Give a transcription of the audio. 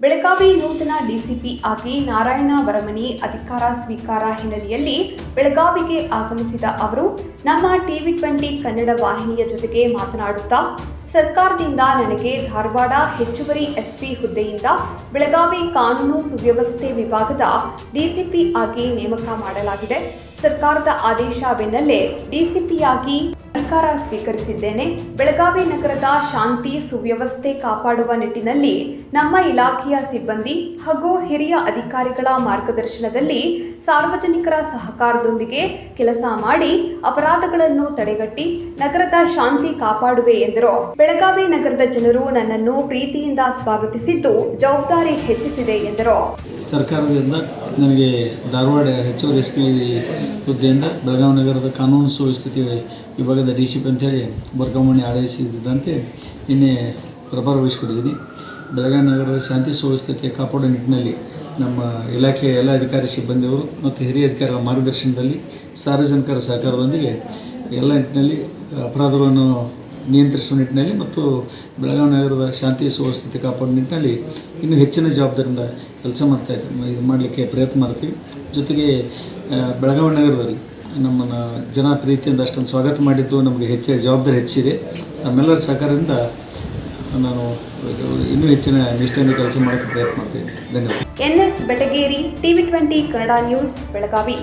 ಬೆಳಗಾವಿ ನೂತನ ಡಿಸಿಪಿ ಆಗಿ ನಾರಾಯಣ ವರಮನಿ ಅಧಿಕಾರ ಸ್ವೀಕಾರ ಹಿನ್ನೆಲೆಯಲ್ಲಿ ಬೆಳಗಾವಿಗೆ ಆಗಮಿಸಿದ ಅವರು ನಮ್ಮ TV20 ಕನ್ನಡ ವಾಹಿನಿಯ ಜೊತೆಗೆ ಮಾತನಾಡುತ್ತಾ, ಸರ್ಕಾರದಿಂದ ನನಗೆ ಧಾರವಾಡ ಹೆಚ್ಚುವರಿ ಎಸ್ಪಿ ಹುದ್ದೆಯಿಂದ ಬೆಳಗಾವಿ ಕಾನೂನು ಸುವ್ಯವಸ್ಥೆ ವಿಭಾಗದ ಡಿಸಿಪಿ ಆಗಿ ನೇಮಕ ಮಾಡಲಾಗಿದೆ. ಸರ್ಕಾರದ ಆದೇಶ ಬೆನ್ನಲ್ಲೇ ಡಿಸಿಪಿಯಾಗಿ ಅಧಿಕಾರ ಸ್ವೀಕರಿಸಿದ್ದೇನೆ. ಬೆಳಗಾವಿ ನಗರದ ಶಾಂತಿ ಸುವ್ಯವಸ್ಥೆ ಕಾಪಾಡುವ ನಿಟ್ಟಿನಲ್ಲಿ ನಮ್ಮ ಇಲಾಖೆಯ ಸಿಬ್ಬಂದಿ ಹಾಗೂ ಹಿರಿಯ ಅಧಿಕಾರಿಗಳ ಮಾರ್ಗದರ್ಶನದಲ್ಲಿ ಸಾರ್ವಜನಿಕರ ಸಹಕಾರದೊಂದಿಗೆ ಕೆಲಸ ಮಾಡಿ ಅಪರಾಧಗಳನ್ನು ತಡೆಗಟ್ಟಿ ನಗರದ ಶಾಂತಿ ಕಾಪಾಡುವೆ ಎಂದರು. ಬೆಳಗಾವಿ ನಗರದ ಜನರು ನನ್ನನ್ನು ಪ್ರೀತಿಯಿಂದ ಸ್ವಾಗತಿಸಿದ್ದು ಜವಾಬ್ದಾರಿ ಹೆಚ್ಚಿಸಿದೆ ಎಂದರು. ಸರ್ಕಾರದಿಂದ ನನಗೆ ಧಾರವಾಡ ಹೆಚ್ಚುವರಿ ಎಸ್ಪಿ ಹುದ್ದೆಯಿಂದ ಬೆಳಗಾವಿ ನಗರದ ಕಾನೂನು ಸುವ್ಯವಸ್ಥೆ ವಿಭಾಗದ DCP ಅಂತೇಳಿ ವರ್ಗಾವಣೆ ಆದೇಶಿಸಿದಂತೆ ನಿನ್ನೆ ಪ್ರಭಾರ ವಹಿಸಿಕೊಂಡಿದ್ದೀನಿ. ಬೆಳಗಾವಿ ನಗರದ ಶಾಂತಿ ಸುವ್ಯವಸ್ಥೆ ಕಾಪಾಡುವ ನಿಟ್ಟಿನಲ್ಲಿ ನಮ್ಮ ಇಲಾಖೆಯ ಎಲ್ಲ ಅಧಿಕಾರಿ ಸಿಬ್ಬಂದಿಯವರು ಮತ್ತು ಹಿರಿಯ ಅಧಿಕಾರಿಗಳ ಮಾರ್ಗದರ್ಶನದಲ್ಲಿ ಸಾರ್ವಜನಿಕರ ಸಹಕಾರದೊಂದಿಗೆ ಎಲ್ಲ ನಿಟ್ಟಿನಲ್ಲಿ ಅಪರಾಧಗಳನ್ನು ನಿಯಂತ್ರಿಸುವ ನಿಟ್ಟಿನಲ್ಲಿ ಮತ್ತು ಬೆಳಗಾವಿ ನಗರದ ಶಾಂತಿ ಸುವ್ಯವಸ್ಥೆ ಕಾಪಾಡುವ ನಿಟ್ಟಿನಲ್ಲಿ ಇನ್ನೂ ಹೆಚ್ಚಿನ ಜವಾಬ್ದಾರಿಯಿಂದ ಕೆಲಸ ಇದು ಮಾಡಲಿಕ್ಕೆ ಪ್ರಯತ್ನ ಮಾಡ್ತೀವಿ. ಜೊತೆಗೆ ಬೆಳಗಾವಿ ನಗರದಲ್ಲಿ ನಮ್ಮನ್ನು ಜನ ಪ್ರೀತಿಯಿಂದ ಅಷ್ಟೊಂದು ಸ್ವಾಗತ ಮಾಡಿದ್ದು ನಮಗೆ ಹೆಚ್ಚಿನ ಜವಾಬ್ದಾರಿ ಹೆಚ್ಚಿದೆ. ನಮ್ಮೆಲ್ಲರ ಸಹಕಾರದಿಂದ ನಾನು ಇನ್ನೂ ಹೆಚ್ಚಿನ ನಿಷ್ಠೆಯಿಂದ ಕೆಲಸ ಮಾಡೋಕ್ಕೆ ಪ್ರಯತ್ನ ಮಾಡ್ತೀನಿ. ಧನ್ಯವಾದ. NS Betageri, TV20 Kannada news, Belagavi.